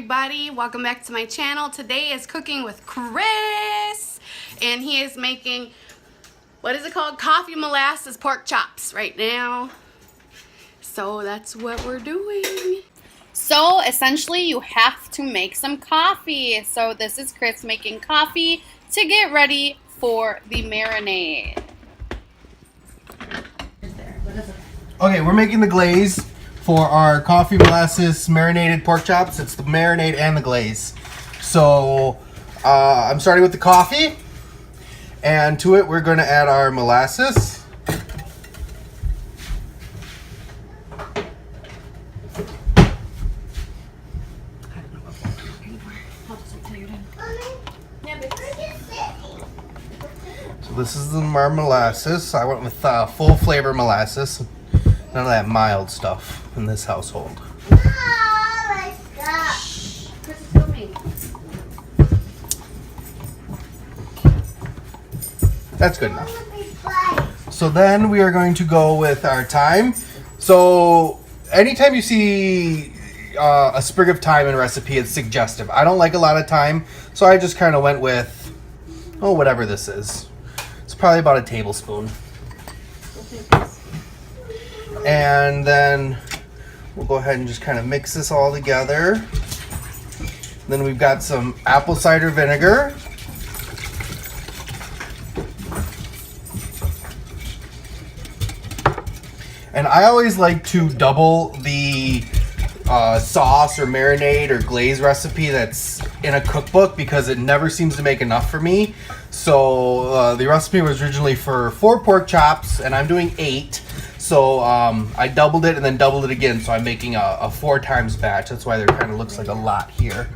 everybody, welcome back to my channel. Today is Cooking with Chris, and he is making, what is it called? Coffee Molasses Pork Chops right now. So that's what we're doing. So essentially you have to make some coffee. So this is Chris making coffee to get ready for the marinade. Okay, we're making the glaze for our coffee molasses marinated pork chops. It's the marinade and the glaze. So I'm starting with the coffee, and to it we're going to add our molasses. So this is our molasses. I went with full flavor molasses. None of that mild stuff in this household. Chris is filming. That's good enough. So then we are going to go with our thyme. So anytime you see a sprig of thyme in a recipe, it's suggestive. I don't like a lot of thyme, so I just kind of went with, whatever this is. It's probably about a tablespoon. And then we'll go ahead and just kind of mix this all together. Then we've got some apple cider vinegar. And I always like to double the sauce or marinade or glaze recipe that's in a cookbook because it never seems to make enough for me. So the recipe was originally for 4 pork chops, and I'm doing 8. So I doubled it and then doubled it again. So I'm making a 4 times batch. That's why there kind of looks like a lot here.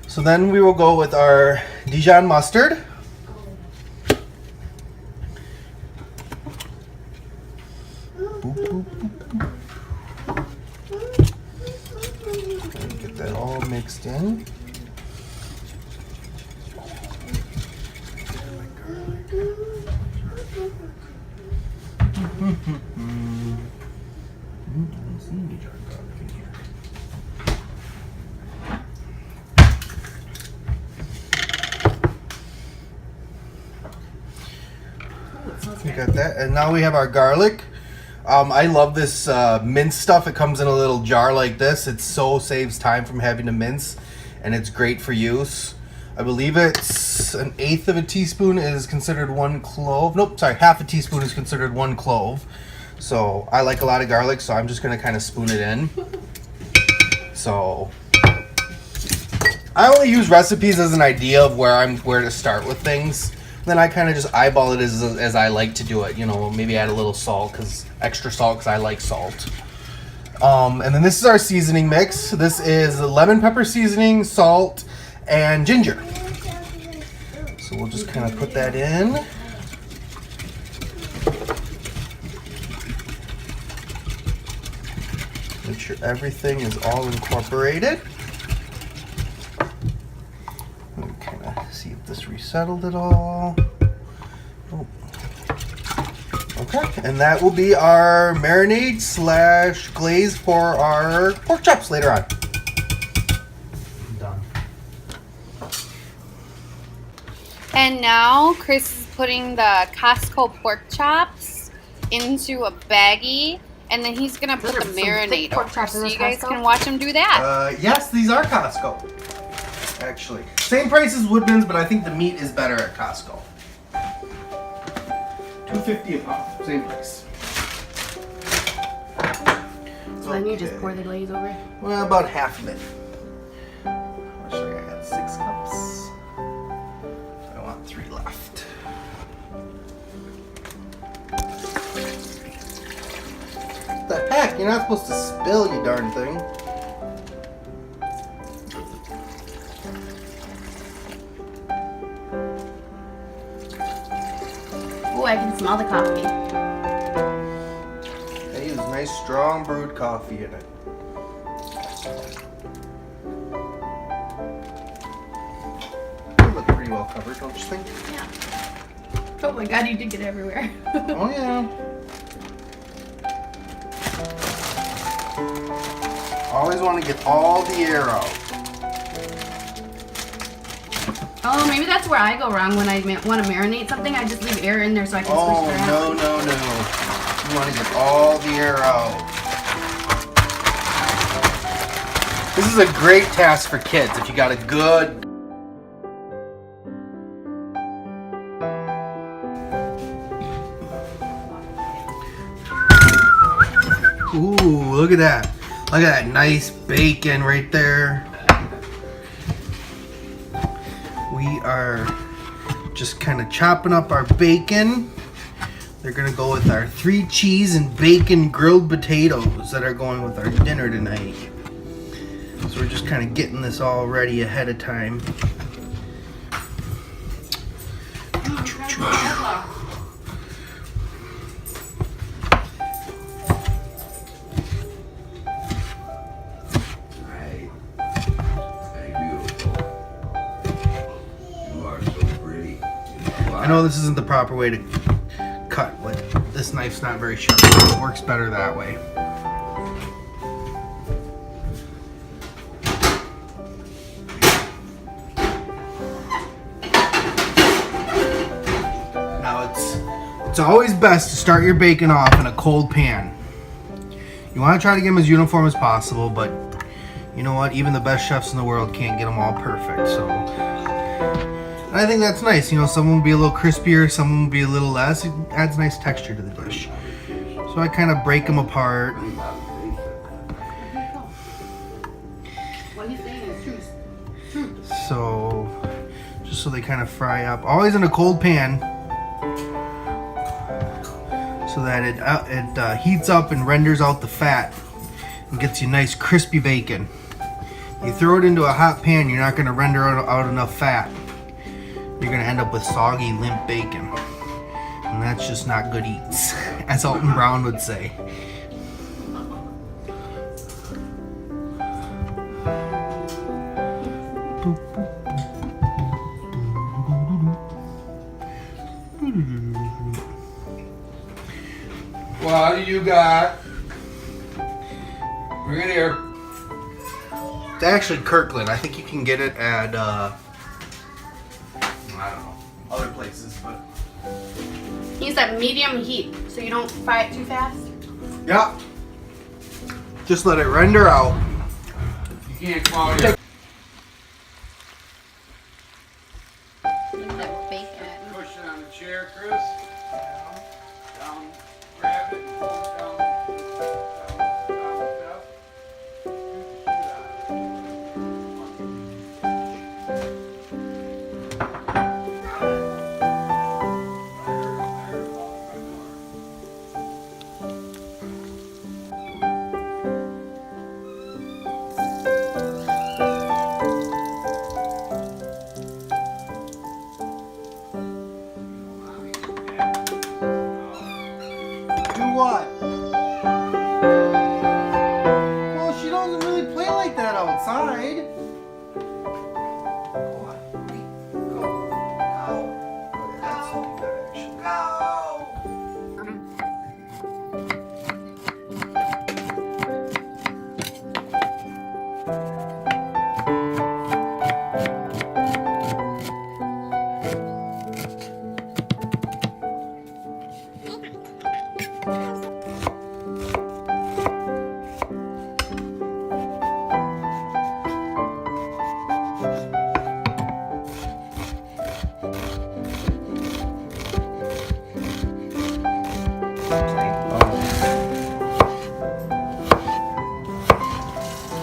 So then we will go with our Dijon mustard. And get that all mixed in. We got that, and now we have our garlic. I love this minced stuff. It comes in a little jar like this. It so saves time from having to mince, and it's great for use. I believe it's 1/8 of a teaspoon is considered 1 clove. Nope, sorry, 1/2 a teaspoon is considered 1 clove. So I like a lot of garlic, so I'm just gonna kind of spoon it in. So I only use recipes as an idea of where to start with things. Then I kind of just eyeball it as I like to do it. You know, maybe add a little salt, extra salt, because I like salt. And then this is our seasoning mix. This is lemon pepper seasoning, salt, and ginger. So we'll just kind of put that in. Make sure everything is all incorporated. Kind of see if this resettled at all. Oh. Okay, and that will be our marinade / glaze for our pork chops later on. Done. And now Chris is putting the Costco pork chops into a baggie, and then he's gonna put the marinade over, so you guys can watch him do that. Yes, these are Costco. Actually, same price as Woodman's, but I think the meat is better at Costco. $2.50 a pound, same price. So then you just pour the glaze over? Well, about half of it. I'll show you. I had 6 cups. I want 3 left. What the heck? You're not supposed to spill, you darn thing. Oh, I can smell the coffee. They use nice strong brewed coffee in it. They look pretty well covered, don't you think? Yeah. Oh my god, you did get everywhere. Oh yeah. Always want to get all the air out. Oh, maybe that's where I go wrong when I want to marinate something. I just leave air in there so I can Oh, squish it no, around. no, no. You want to get all the air out. This is a great task for kids if you got a good... Ooh, look at that. Look at that nice bacon right there. We are just kind of chopping up our bacon. They're gonna go with our 3 cheese and bacon grilled potatoes that are going with our dinner tonight. So we're just kind of getting this all ready ahead of time. I know this isn't the proper way to cut, but this knife's not very sharp. It works better that way. Now it's always best to start your bacon off in a cold pan. You want to try to get them as uniform as possible, but you know what? Even the best chefs in the world can't get them all perfect. So. And I think that's nice. You know, some will be a little crispier, some will be a little less. It adds nice texture to the dish. So I kind of break them apart. So, just so they kind of fry up. Always in a cold pan, so that it heats up and renders out the fat and gets you nice crispy bacon. You throw it into a hot pan, you're not going to render out enough fat. You're gonna end up with soggy, limp bacon. And that's just not good eats, as Alton Brown would say. What do you got? Bring it here. It's actually Kirkland. I think you can get it at I don't know, other places, but... He's at medium heat, so you don't fry it too fast. Yeah. Just let it render out. You can't come out here. Push it on the chair, Chris. Down, grab it, and pull it down. What? Well, she doesn't really play like that outside.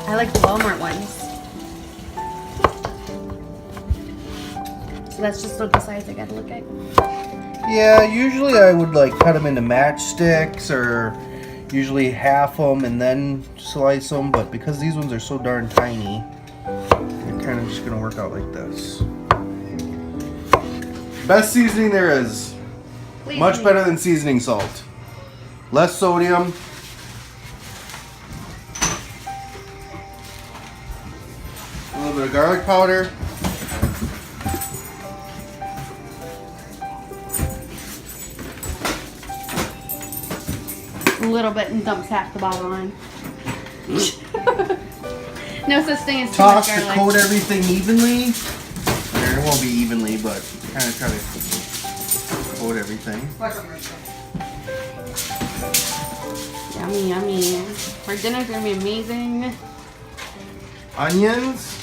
I like the Walmart ones. So that's just what the size I gotta look at. Yeah, usually I would like cut them into matchsticks, or usually half them and then slice them, but because these ones are so darn tiny, they're kind of just gonna work out like this. Best seasoning there is. Please Much leave. better than seasoning salt. Less sodium. A little bit of garlic powder. A little bit and dumps half the bottle on. No such thing as too much Toss to garlic. coat everything evenly. There, won't be evenly, but kind of try to coat everything. Yummy, yummy. Our dinner's gonna be amazing. Onions.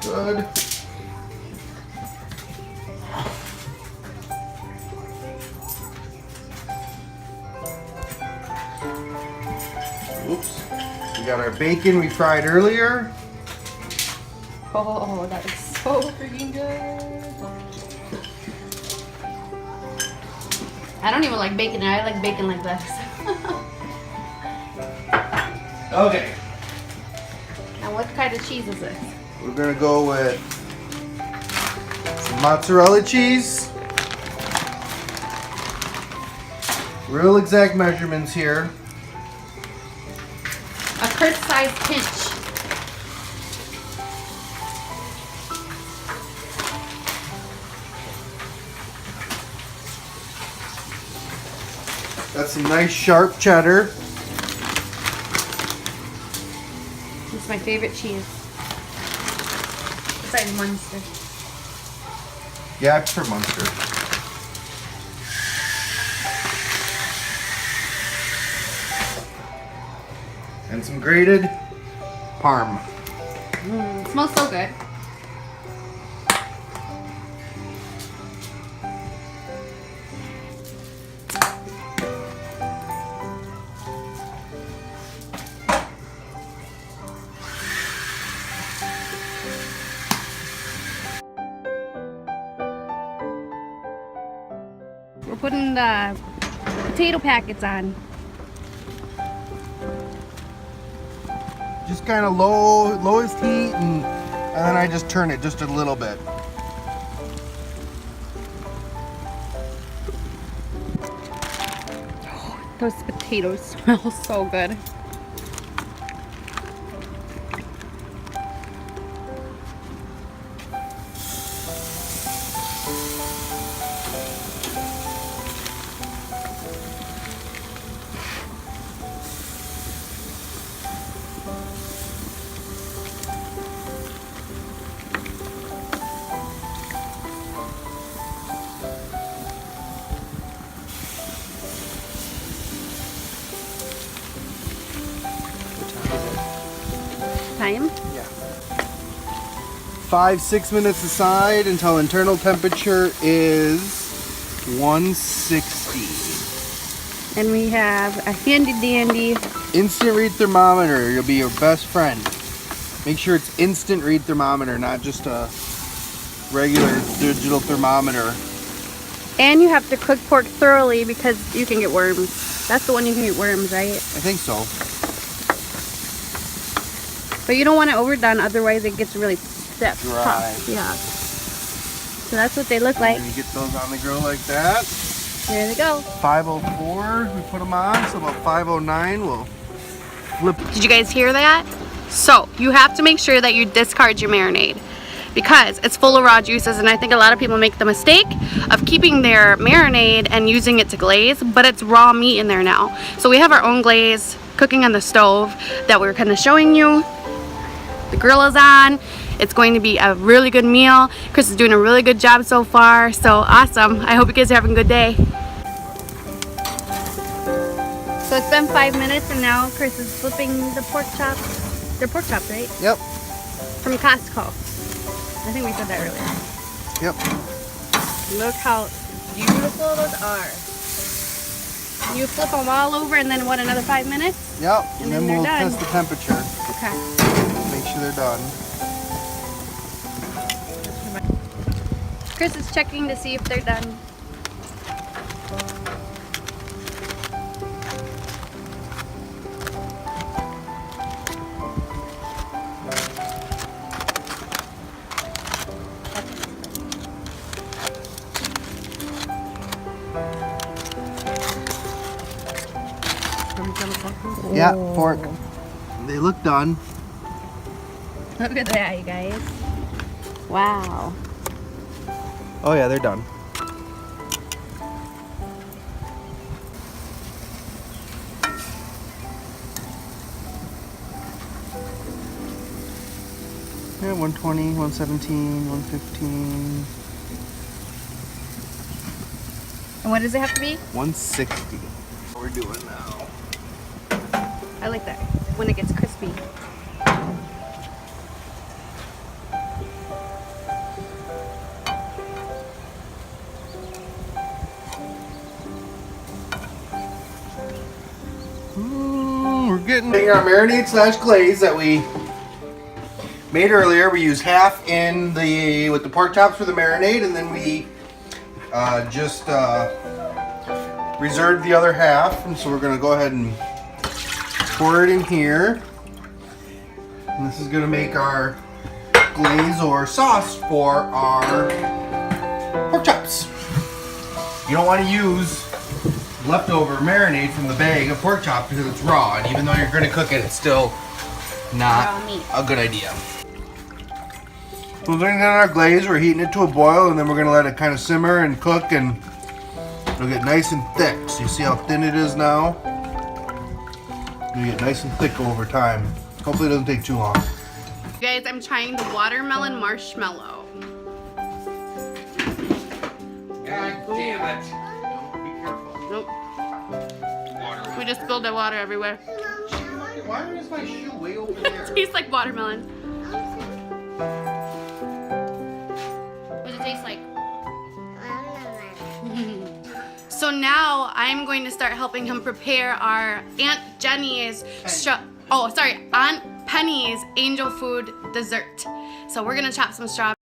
Good. Oops. We got our bacon we fried earlier. Oh, that is so freaking good. I don't even like bacon. I like bacon like this. Okay. Now, what kind of cheese is this? We're gonna go with some mozzarella cheese. Real exact measurements here. A crisp-sized pinch. That's some nice sharp cheddar. This is my favorite cheese. Besides Munster. Yeah, I prefer Munster. And some grated parm. It smells so good. We're putting the potato packets on. Just kind of lowest heat, and then I just turn it just a little bit. Those potatoes smell so good. Time? Yeah. 5-6 minutes aside until internal temperature is 160. And we have a handy dandy. Instant read thermometer. You'll be your best friend. Make sure it's instant read thermometer, not just a regular digital thermometer. And you have to cook pork thoroughly because you can get worms. That's the one you can get worms, right? I think so. But you don't want it overdone, otherwise it gets really stiff. Dry. Tough. Yeah. So that's what they look like. And you get those on the grill like that. There they go. 504, we put them on, so about 509 we'll flip. Did you guys hear that? So you have to make sure that you discard your marinade because it's full of raw juices, and I think a lot of people make the mistake of keeping their marinade and using it to glaze, but it's raw meat in there now. So we have our own glaze cooking on the stove that we were kind of showing you. The grill is on. It's going to be a really good meal. Chris is doing a really good job so far. So awesome. I hope you guys are having a good day. So it's been 5 minutes and now Chris is flipping the pork chops. They're pork chops, right? Yep. From Costco. I think we said that earlier. Yep. Look how beautiful those are. You flip them all over and then what, another 5 minutes? Yep. And then then we'll they're done. test the temperature. Okay. Make sure they're done. Chris is checking to see if they're done. Yeah, pork. They look done. Look at that, you guys. Wow. Oh yeah, they're done. Yeah, 120, 117, 115. And what does it have to be? 160. What we're doing now. I like that when it gets crispy. We're getting our marinade slash glaze that we made earlier. We used half with the pork chops for the marinade, and then we just reserved the other half. And so we're gonna go ahead and pour it in here. And this is gonna make our glaze or sauce for our pork chops. You don't want to use leftover marinade from the bag of pork chops because it's raw, and even though you're going to cook it, it's still not a good idea. So we're putting in our glaze, we're heating it to a boil, and then we're going to let it kind of simmer and cook, and it'll get nice and thick. So you see how thin it is now? It'll get nice and thick over time. Hopefully it doesn't take too long. Guys, I'm trying the watermelon marshmallow. God damn it. Nope. We just spilled the water everywhere. Why is my shoe way over there? Tastes like watermelon. What does it taste like? So now I'm going to start helping him prepare our Aunt Jenny's Aunt Penny's Angelfood dessert. So we're gonna chop some strawberries.